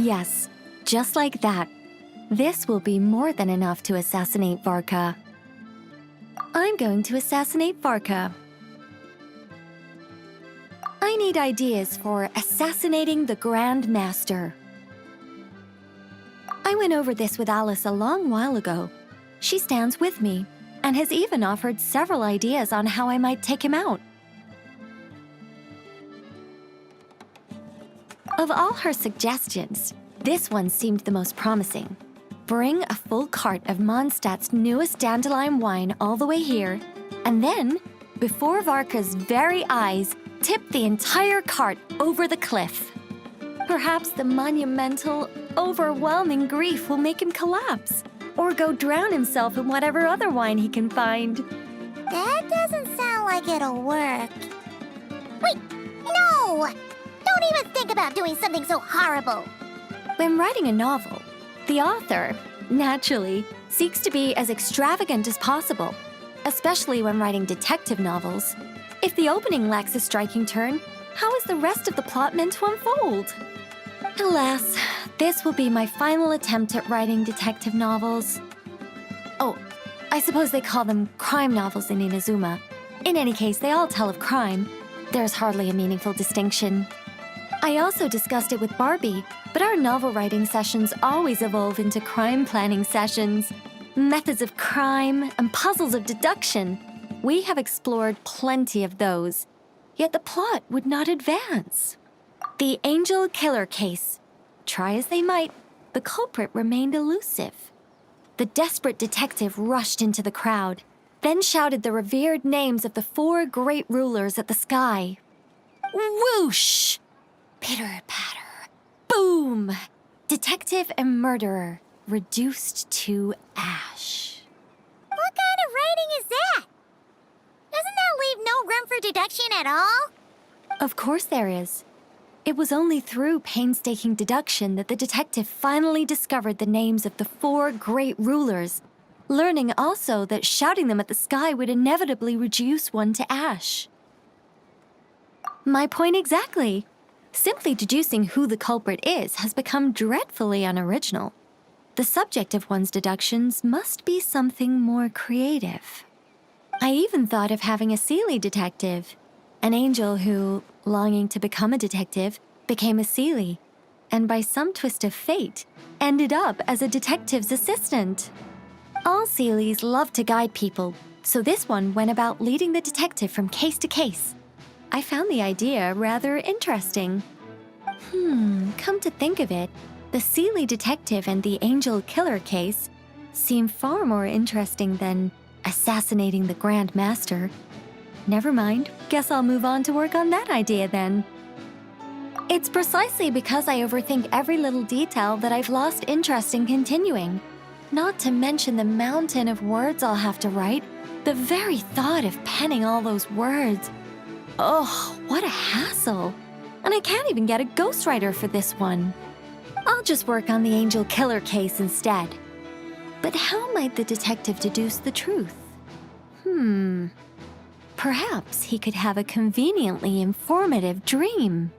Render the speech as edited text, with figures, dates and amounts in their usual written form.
Yes, just like that. This will be more than enough to assassinate Varka. I'm going to assassinate Varka. I need ideas for assassinating the Grand Master. I went over this with Alice a long while ago. She stands with me and has even offered several ideas on how I might take him out. Of all her suggestions, this one seemed the most promising. Bring a full cart of Mondstadt's newest dandelion wine all the way here, and then, before Varka's very eyes, tip the entire cart over the cliff. Perhaps the monumental, overwhelming grief will make him collapse, or go drown himself in whatever other wine he can find. That doesn't sound like it'll work. Wait, no! Don't even think about doing something so horrible. When writing a novel, the author, naturally, seeks to be as extravagant as possible, especially when writing detective novels. If the opening lacks a striking turn, how is the rest of the plot meant to unfold? Alas, this will be my final attempt at writing detective novels. Oh, I suppose they call them crime novels in Inazuma. In any case, they all tell of crime. There's hardly a meaningful distinction. I also discussed it with Barbie, but our novel writing sessions always evolve into crime planning sessions. Methods of crime and puzzles of deduction. We have explored plenty of those, yet the plot would not advance. The Angel Killer case. Try as they might, the culprit remained elusive. The desperate detective rushed into the crowd, then shouted the revered names of the 4 great rulers at the sky. Whoosh! Pitter-patter. Boom! Detective and murderer reduced to ash. What kind of writing is that? Doesn't that leave no room for deduction at all? Of course there is. It was only through painstaking deduction that the detective finally discovered the names of the 4 great rulers, learning also that shouting them at the sky would inevitably reduce one to ash. My point exactly. Simply deducing who the culprit is has become dreadfully unoriginal. The subject of one's deductions must be something more creative. I even thought of having a Seelie detective, an angel who, longing to become a detective, became a Seelie, and by some twist of fate, ended up as a detective's assistant. All Seelies love to guide people, so this one went about leading the detective from case to case. I found the idea rather interesting. Come to think of it, the Seelie detective and the Angel Killer case seem far more interesting than assassinating the Grand Master. Never mind, guess I'll move on to work on that idea then. It's precisely because I overthink every little detail that I've lost interest in continuing. Not to mention the mountain of words I'll have to write. The very thought of penning all those words. Oh, what a hassle. And I can't even get a ghostwriter for this one. I'll just work on the Angel Killer case instead. But how might the detective deduce the truth? Perhaps he could have a conveniently informative dream.